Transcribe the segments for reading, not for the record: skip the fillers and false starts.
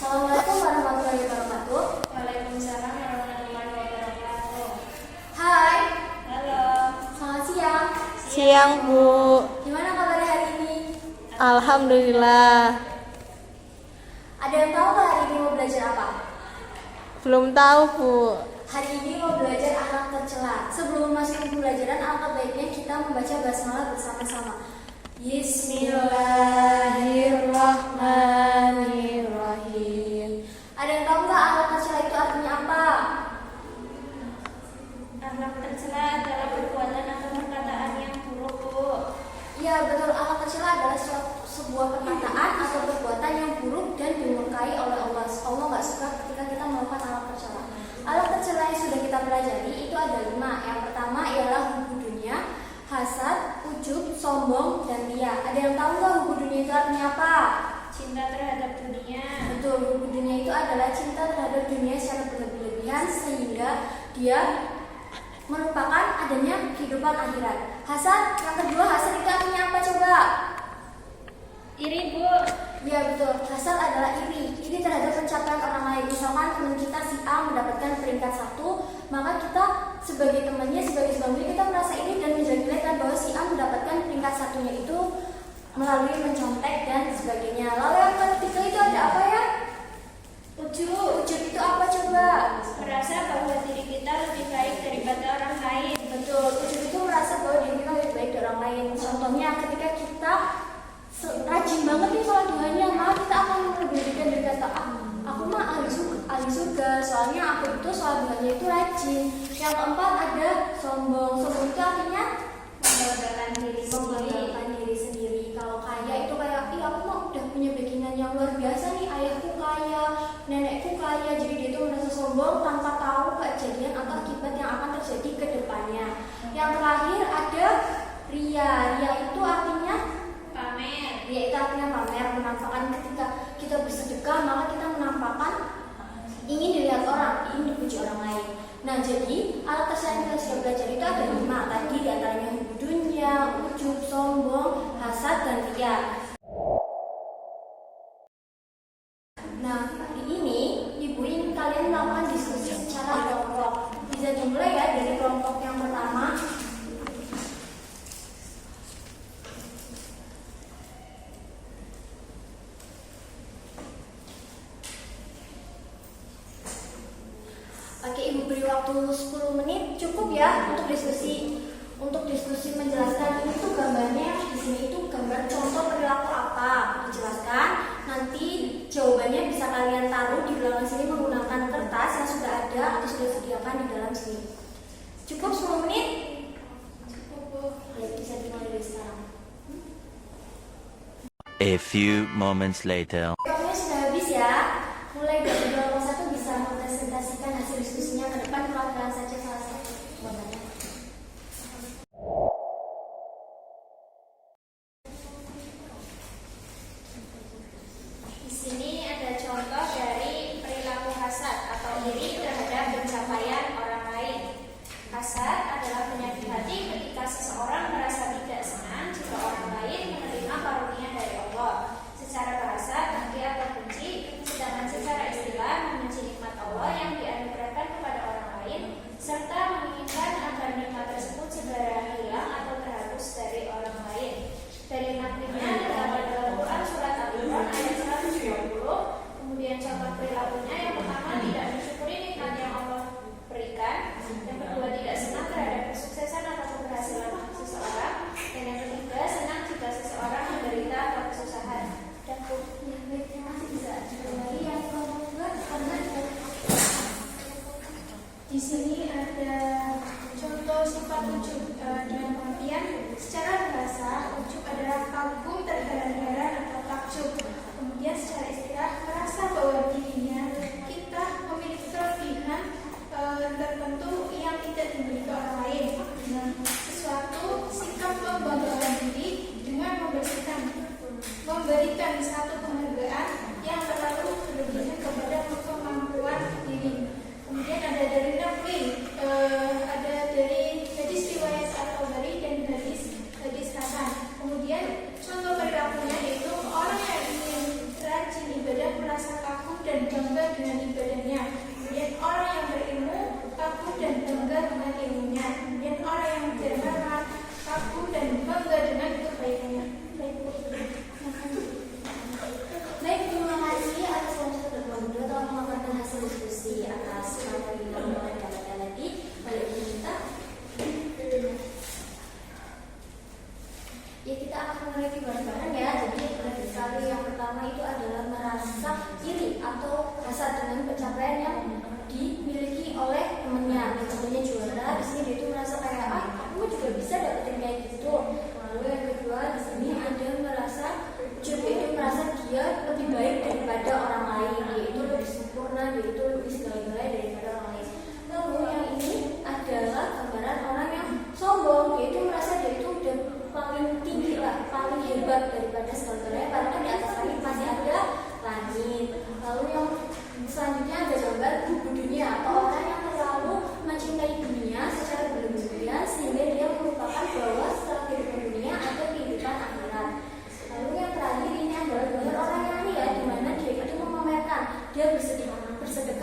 Assalamualaikum warahmatullahi wabarakatuh. Waalaikumsalam warahmatullahi wabarakatuh. Hai, Halo. selamat siang. Siang, Bu. Gimana kabarnya hari ini? Alhamdulillah. Ada yang tahu nggak hari ini mau belajar apa? Belum tahu, Bu. Hari ini mau belajar akhlak tercela. Sebelum masuk ke pembelajaran, alangkah baiknya kita membaca basmalah bersama-sama. Bismillahirrahmanirrahim. Ada yang tahu nggak akhlak tercela itu artinya apa? Akhlak tercela adalah perbuatan atau perkataan yang buruk, Bu. Iya betul, akhlak tercela adalah sebuah perkataan atau perbuatan yang buruk dan dimurkai oleh Allah. Allah nggak suka ketika kita melakukan akhlak tercela. Akhlak tercela yang sudah kita pelajari itu ada 5. Yang pertama ialah hubu dunia, hasad, ujub, sombong, dan ria. Ada yang tahu nggak hubu dunia itu artinya apa? Cinta terhadap dunia. Betul, hubu dunia itu adalah cinta terhadap dunia secara berlebihan sehingga dia melupakan adanya kehidupan akhirat. Hasad, yang kedua, hasad itu artinya apa coba? Iri, Bu. Ya betul, hasad adalah iri terhadap pencapaian orang lain. Misalkan teman kita si A mendapatkan peringkat 1, maka kita sebagai temannya, sebagai sebangnya kita merasa iri dan menjelek-jelekan bahwa si A mendapatkan peringkat 1-nya itu melalui mencontek dan sebagainya. Lalu yang ketiga itu ada apa ya? Ujub itu apa coba? Merasa bahwa diri kita lebih baik daripada orang lain. Betul, ujub itu merasa bahwa diri kita lebih baik dari orang lain. Contohnya ketika kita rajin banget nih sholat duhanya, maka kita akan melebih-lebihkan diri kita. Aku mah ahli surga, soalnya aku itu sholat duhanya itu rajin. Yang keempat ada sombong. Sombong itu artinya Membanggakan diri sendiri. membanggakan diri sendiri. Kalau kaya itu kayak, aku mah udah punya backingan yang luar biasa nih, ayahku kaya, nenekku kaya. Jadi dia itu merasa sombong tanpa tahu kejadian atau akibat yang akan terjadi ke depannya. Yang terakhir ada ria. Ria itu artinya Pamer. ria itu artinya pamer, menampakkan. Ketika kita bersedekah, maka kita menampakkan ingin dilihat orang, ingin dipuji orang lain. Nah, jadi alat tercela yang kita sudah belajar itu ada 5 tadi, diantaranya hubu dunia, ujub, sombong, hasad, dan ria. Nah, hari ini Ibu ingin kalian melakukan diskusi secara kelompok. Bisa dimulai ya dari kelompok yang pertama. Oke, Ibu beri waktu 10 menit cukup ya untuk diskusi. Untuk diskusi menjelaskan ini tuh gambarnya di sini itu gambar contoh perilaku apa dijelaskan. Nanti jawabannya bisa kalian taruh di belakang sini menggunakan kertas yang sudah ada atau sudah disediakan di dalam sini. Cukup 10 menit? Cukup, Bu. Ayo bisa dimulai dari sekarang. A few moments later. Waktunya sudah habis ya. Mulai dari kelompok 1 bisa mempresentasikan hasil diskusinya ke depan, perwakilan saja salah satu kelompoknya. Di sini ada contoh dari perilaku hasad atau iri terhadap pencapaian orang lain. Hasad adalah penyakit hati ketika seseorang merasa tidak senang jika orang lain menerima karunia dari Allah secara bahasa, hati atau kunci, sedangkan secara istilah membenci nikmat Allah yang dianugerahkan kepada orang lain serta menginginkan agar nikmat tersebut segera hilang atau terhapus dari orang lain. Dari naklinya terdapat dalam Quran surat Al-Imran ayat 120. Kemudian contoh perilakunya yang pertama tidak mensyukuri nikmat yang Allah berikan, yang kedua tidak senang terhadap kesuksesan atau keberhasilan seseorang, dan yang ketiga senang jika seseorang menderita atau kesusahan. Dan Ya, baik, terima kasih. Bisa kembali yang kelompok 2 karena di sini ada contoh sifat ujub dengan pengertian secara bahasa ujub adalah kagum, terheran-heran atau takjub. Kemudian secara istilah merasa bahwa dirinya kita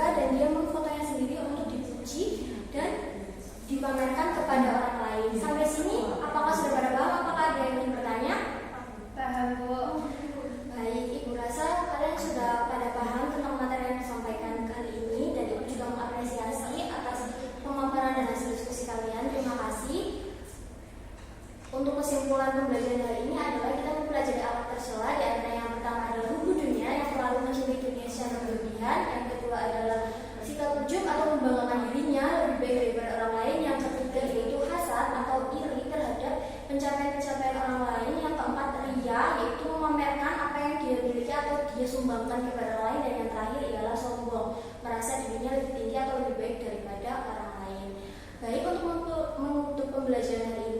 bangga dan dia memfotonya sendiri untuk dipuji dan dipamerkan kepada orang lain. Sampai sini apakah sudah pada paham? Apakah ada yang ingin bertanya? Paham, Bu. Baik, Ibu rasa kalian sudah pada paham tentang materi yang disampaikan kali ini dan Ibu juga mengapresiasi atas pemaparan dan hasil diskusi kalian. Terima kasih. Untuk kesimpulan pembelajaran hari ini adalah kita mempelajari alat tercela, di antara yang pertama adalah hubu dunia yang terlalu mencintai dunia secara berlebihan, yang kedua adalah sikap ujub atau membanggakan dirinya lebih baik daripada orang lain, yang ketiga yaitu hasad atau iri terhadap pencapaian-pencapaian orang lain, yang keempat ria yaitu memamerkan apa yang dia miliki atau dia sumbangkan kepada orang lain, dan yang terakhir ialah sombong, merasa dirinya lebih tinggi atau lebih baik daripada orang lain. Baik, untuk menutup pembelajaran hari ini